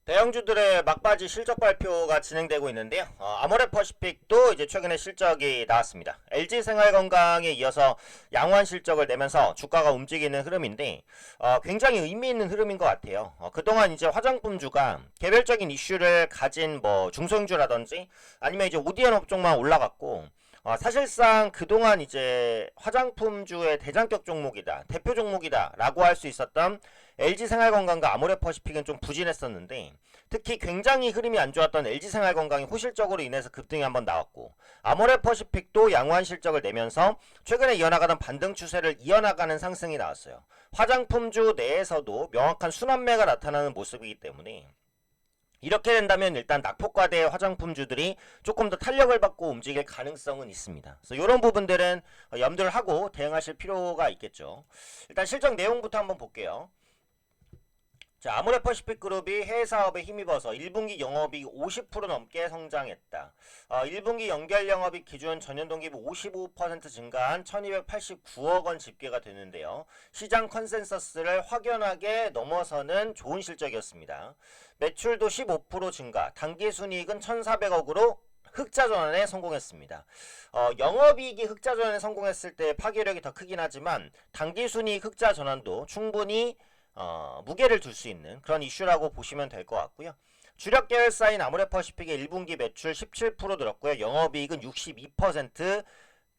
대형주들의 막바지 실적 발표가 진행되고 있는데요. 아모레퍼시픽도 이제 최근에 실적이 나왔습니다. LG생활건강에 이어서 양호한 실적을 내면서 주가가 움직이는 흐름인데 굉장히 의미 있는 흐름인 것 같아요. 그동안 이제 화장품주가 개별적인 이슈를 가진 뭐 중소형주라든지 아니면 이제 오디언 업종만 올라갔고 사실상 그동안 이제 화장품주의 대장격 종목이다, 대표 종목이다 라고 할 수 있었던 LG생활건강과 아모레퍼시픽은 좀 부진했었는데 특히 굉장히 흐름이 안 좋았던 LG생활건강이 호실적으로 인해서 급등이 한번 나왔고 아모레퍼시픽도 양호한 실적을 내면서 최근에 이어나가던 반등 추세를 이어나가는 상승이 나왔어요. 화장품주 내에서도 명확한 순환매가 나타나는 모습이기 때문에 이렇게 된다면 일단 낙폭과대의 화장품주들이 조금 더 탄력을 받고 움직일 가능성은 있습니다. 그래서 이런 부분들은 염두를 하고 대응하실 필요가 있겠죠. 일단 실적 내용부터 한번 볼게요. 자, 아모레퍼시픽 그룹이 해외 사업에 힘입어서 1분기 영업이익 50% 넘게 성장했다. 1분기 연결 영업이익 기준 전년 동기 55% 증가한 1289억 원 집계가 되는데요. 시장 컨센서스를 확연하게 넘어서는 좋은 실적이었습니다. 매출도 15% 증가, 당기순이익은 1,400억으로 흑자 전환에 성공했습니다. 영업이익이 흑자 전환에 성공했을 때 파괴력이 더 크긴 하지만 당기순이익 흑자 전환도 충분히 무게를 둘 수 있는 그런 이슈라고 보시면 될 것 같고요. 주력 계열사인 아모레퍼시픽의 1분기 매출 17% 늘었고요. 영업이익은 62%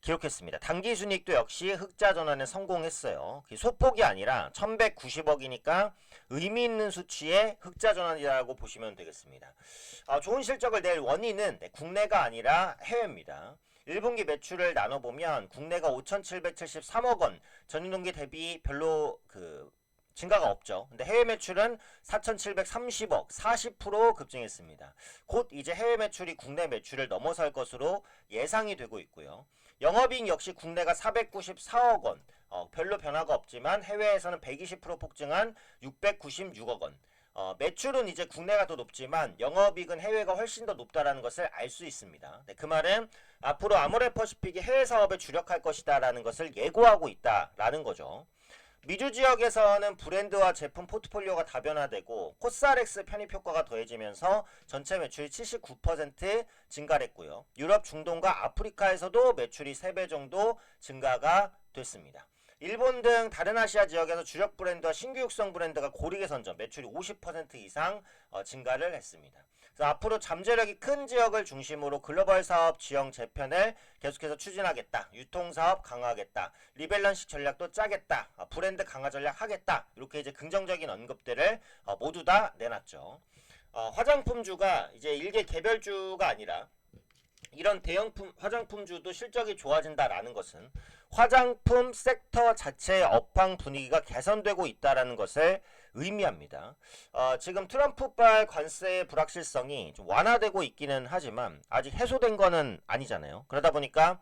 기록했습니다. 당기순이익도 역시 흑자 전환에 성공했어요. 소폭이 아니라 1190억이니까 의미 있는 수치의 흑자 전환이라고 보시면 되겠습니다. 좋은 실적을 낼 원인은 국내가 아니라 해외입니다. 1분기 매출을 나눠보면 국내가 5,773억 원, 전년 동기 대비 별로 증가가 없죠. 근데 해외 매출은 4,730억, 40% 급증했습니다. 곧 이제 해외 매출이 국내 매출을 넘어설 것으로 예상이 되고 있고요. 영업이익 역시 국내가 494억 원, 별로 변화가 없지만 해외에서는 120% 폭증한 696억 원. 매출은 이제 국내가 더 높지만 영업이익은 해외가 훨씬 더 높다라는 것을 알 수 있습니다. 네, 그 말은 앞으로 아모레퍼시픽이 해외 사업에 주력할 것이다라는 것을 예고하고 있다라는 거죠. 미주 지역에서는 브랜드와 제품 포트폴리오가 다변화되고 코스알엑스 편입 효과가 더해지면서 전체 매출이 79% 증가했고요. 유럽, 중동과 아프리카에서도 매출이 3배 정도 증가가 됐습니다. 일본 등 다른 아시아 지역에서 주력 브랜드와 신규 육성 브랜드가 고르게 선점, 매출이 50% 이상 증가를 했습니다. 그래서 앞으로 잠재력이 큰 지역을 중심으로 글로벌 사업 지형 재편을 계속해서 추진하겠다. 유통사업 강화하겠다. 리밸런싱 전략도 짜겠다. 브랜드 강화 전략 하겠다. 이렇게 이제 긍정적인 언급들을 모두 다 내놨죠. 화장품주가 이제 일개 개별주가 아니라 이런 대형품 화장품주도 실적이 좋아진다라는 것은 화장품 섹터 자체의 업황 분위기가 개선되고 있다라는 것을 의미합니다. 지금 트럼프발 관세의 불확실성이 좀 완화되고 있기는 하지만 아직 해소된 거는 아니잖아요. 그러다 보니까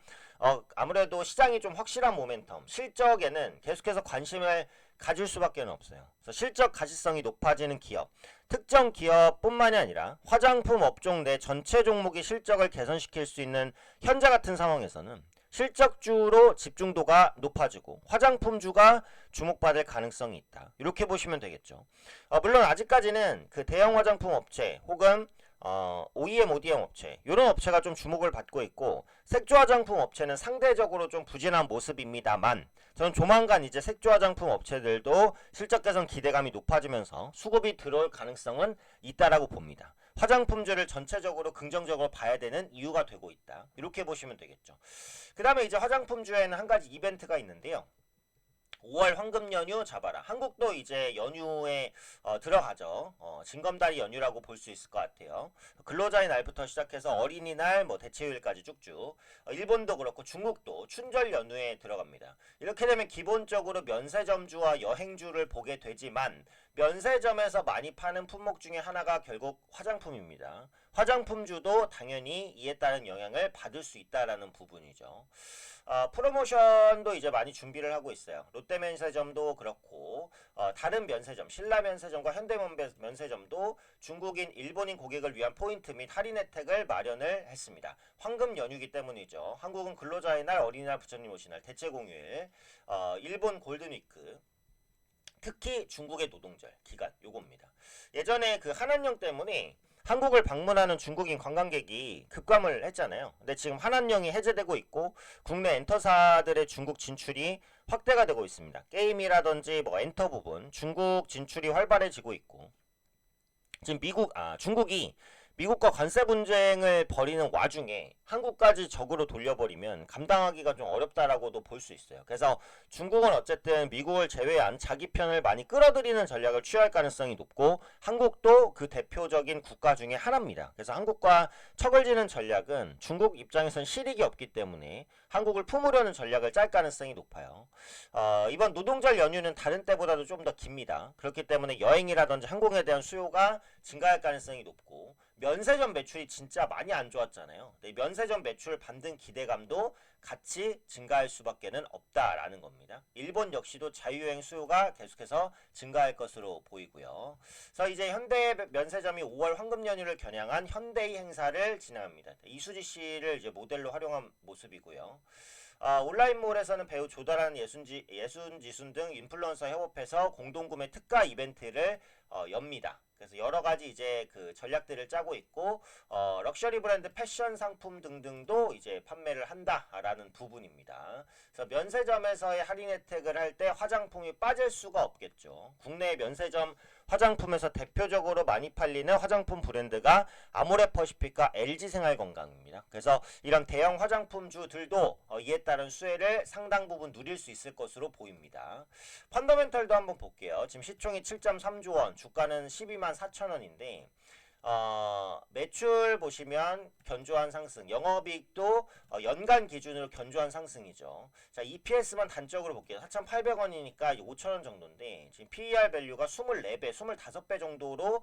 아무래도 시장이 좀 확실한 모멘텀, 실적에는 계속해서 관심을 가질 수밖에 없어요. 그래서 실적 가시성이 높아지는 기업, 특정 기업뿐만이 아니라 화장품 업종 내 전체 종목의 실적을 개선시킬 수 있는 현재 같은 상황에서는 실적주로 집중도가 높아지고 화장품주가 주목받을 가능성이 있다. 이렇게 보시면 되겠죠. 물론 아직까지는 그 대형 화장품 업체 혹은 OEM, ODM 업체 이런 업체가 좀 주목을 받고 있고 색조 화장품 업체는 상대적으로 좀 부진한 모습입니다만 저는 조만간 이제 색조 화장품 업체들도 실적 개선 기대감이 높아지면서 수급이 들어올 가능성은 있다라고 봅니다. 화장품주를 전체적으로 긍정적으로 봐야 되는 이유가 되고 있다. 이렇게 보시면 되겠죠. 그 다음에 이제 화장품주에는 한 가지 이벤트가 있는데요. 5월 황금 연휴 잡아라. 한국도 이제 연휴에 들어가죠. 징검다리 연휴라고 볼 수 있을 것 같아요. 근로자의 날부터 시작해서 어린이날, 뭐 대체휴일까지 쭉쭉. 일본도 그렇고 중국도 춘절 연휴에 들어갑니다. 이렇게 되면 기본적으로 면세점주와 여행주를 보게 되지만 면세점에서 많이 파는 품목 중에 하나가 결국 화장품입니다. 화장품주도 당연히 이에 따른 영향을 받을 수 있다라는 부분이죠. 프로모션도 이제 많이 준비를 하고 있어요. 롯데면세점도 그렇고 다른 면세점, 신라면세점과 현대면세점도 중국인, 일본인 고객을 위한 포인트 및 할인 혜택을 마련을 했습니다. 황금 연휴이기 때문이죠. 한국은 근로자의 날, 어린이날, 부처님 오신 날, 대체공휴일, 일본 골든위크, 특히 중국의 노동절 기간 요겁니다. 예전에 그 한한령 때문에 한국을 방문하는 중국인 관광객이 급감을 했잖아요. 근데 지금 한한령이 해제되고 있고 국내 엔터사들의 중국 진출이 확대가 되고 있습니다. 게임이라든지 뭐 엔터 부분 중국 진출이 활발해지고 있고 지금 중국이 미국과 관세 분쟁을 벌이는 와중에 한국까지 적으로 돌려버리면 감당하기가 좀 어렵다라고도 볼 수 있어요. 그래서 중국은 어쨌든 미국을 제외한 자기 편을 많이 끌어들이는 전략을 취할 가능성이 높고 한국도 그 대표적인 국가 중에 하나입니다. 그래서 한국과 척을 지는 전략은 중국 입장에선 실익이 없기 때문에 한국을 품으려는 전략을 짤 가능성이 높아요. 이번 노동절 연휴는 다른 때보다도 좀 더 깁니다. 그렇기 때문에 여행이라든지 항공에 대한 수요가 증가할 가능성이 높고 면세점 매출이 진짜 많이 안 좋았잖아요. 면세점 매출 반등 기대감도 같이 증가할 수밖에는 없다라는 겁니다. 일본 역시도 자유여행 수요가 계속해서 증가할 것으로 보이고요. 그래서 이제 현대 면세점이 5월 황금 연휴를 겨냥한 현대이 행사를 진행합니다. 이수지 씨를 이제 모델로 활용한 모습이고요. 온라인몰에서는 배우 조달한 예순지순 등 인플루언서 협업해서 공동구매 특가 이벤트를 엽니다. 그래서 여러 가지 이제 그 전략들을 짜고 있고 럭셔리 브랜드 패션 상품 등등도 이제 판매를 한다라는 부분입니다. 그래서 면세점에서의 할인 혜택을 할 때 화장품이 빠질 수가 없겠죠. 국내 면세점 화장품에서 대표적으로 많이 팔리는 화장품 브랜드가 아모레퍼시픽과 LG생활건강입니다. 그래서 이런 대형 화장품주들도 이에 따른 수혜를 상당 부분 누릴 수 있을 것으로 보입니다. 펀더멘털도 한번 볼게요. 지금 시총이 7.3조 원, 주가는 12만 4천 원인데 매출 보시면 견조한 상승, 영업이익도 연간 기준으로 견조한 상승이죠. 자, EPS만 단적으로 볼게요. 4,800원이니까 5,000원 정도인데 지금 PER 밸류가 24배, 25배 정도로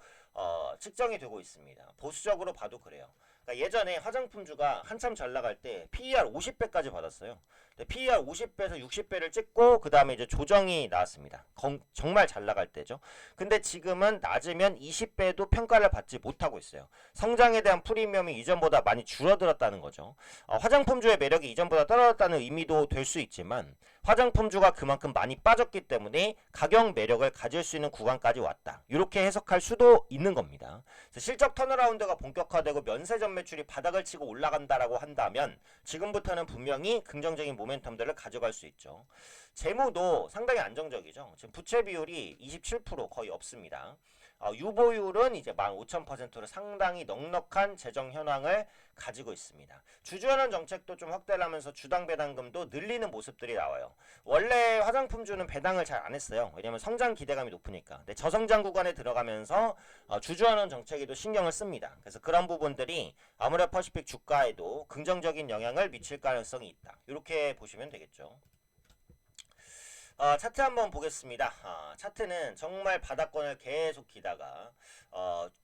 측정이 되고 있습니다. 보수적으로 봐도 그래요. 그러니까 예전에 화장품주가 한참 잘 나갈 때 PER 50배까지 받았어요. PER 50배에서 60배를 찍고 그 다음에 이제 조정이 나왔습니다. 정말 잘 나갈 때죠. 근데 지금은 낮으면 20배도 평가를 받지 못하고 있어요. 성장에 대한 프리미엄이 이전보다 많이 줄어들었다는 거죠. 화장품주의 매력이 이전보다 떨어졌다는 의미도 될 수 있지만 화장품주가 그만큼 많이 빠졌기 때문에 가격 매력을 가질 수 있는 구간까지 왔다. 이렇게 해석할 수도 있는 겁니다. 실적 턴어라운드가 본격화되고 면세점 매출이 바닥을 치고 올라간다라고 한다면 지금부터는 분명히 긍정적인 모멘텀들을 가져갈 수 있죠. 재무도 상당히 안정적이죠. 지금 부채 비율이 27% 거의 없습니다. 유보율은 이제 15,000%로 상당히 넉넉한 재정 현황을 가지고 있습니다. 주주환원 정책도 좀 확대를 하면서 주당 배당금도 늘리는 모습들이 나와요. 원래 화장품주는 배당을 잘 안 했어요. 왜냐면 성장 기대감이 높으니까. 근데 저성장 구간에 들어가면서 주주환원 정책에도 신경을 씁니다. 그래서 그런 부분들이 아모레퍼시픽 주가에도 긍정적인 영향을 미칠 가능성이 있다. 이렇게 보시면 되겠죠. 차트 한번 보겠습니다. 차트는 정말 바닥권을 계속 기다가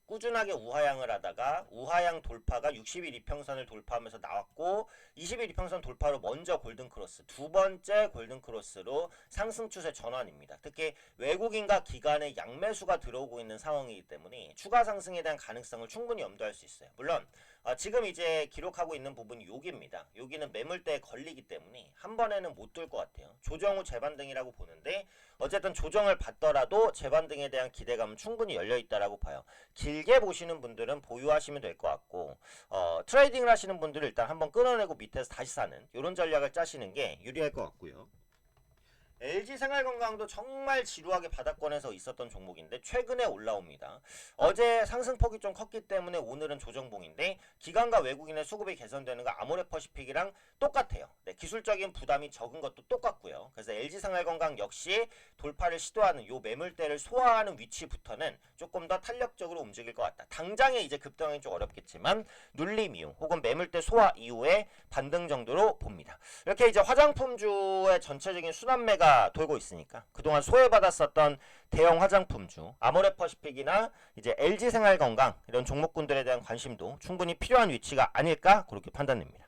꾸준하게 우하향을 하다가 우하향 돌파가 60일 이평선을 돌파하면서 나왔고 20일 이평선 돌파로 먼저 골든크로스, 두 번째 골든크로스로 상승 추세 전환입니다. 특히 외국인과 기관의 양매수가 들어오고 있는 상황이기 때문에 추가 상승에 대한 가능성을 충분히 염두할 수 있어요. 물론 지금 이제 기록하고 있는 부분이 여기입니다. 여기는 매물대에 걸리기 때문에 한 번에는 못 뚫을 것 같아요. 조정 후 재반등이라고 보는데 어쨌든 조정을 받더라도 재반등에 대한 기대감은 충분히 열려있다라고 봐요. 길게 보시는 분들은 보유하시면 될 것 같고 트레이딩을 하시는 분들은 일단 한번 끊어내고 밑에서 다시 사는 이런 전략을 짜시는 게 유리할 것 같고요. LG생활건강도 정말 지루하게 바닥권에서 있었던 종목인데 최근에 올라옵니다. 어제 상승폭이 좀 컸기 때문에 오늘은 조정봉인데 기관과 외국인의 수급이 개선되는 거 아모레퍼시픽이랑 똑같아요. 네, 기술적인 부담이 적은 것도 똑같고요. 그래서 LG생활건강 역시 돌파를 시도하는 요 매물대를 소화하는 위치부터는 조금 더 탄력적으로 움직일 것 같다. 당장에 이제 급등이 좀 어렵겠지만 눌림 이후 혹은 매물대 소화 이후에 반등 정도로 봅니다. 이렇게 이제 화장품주의 전체적인 순환매가 돌고 있으니까 그동안 소외받았었던 대형 화장품주 아모레퍼시픽이나 이제 LG생활건강 이런 종목군들에 대한 관심도 충분히 필요한 위치가 아닐까 그렇게 판단됩니다.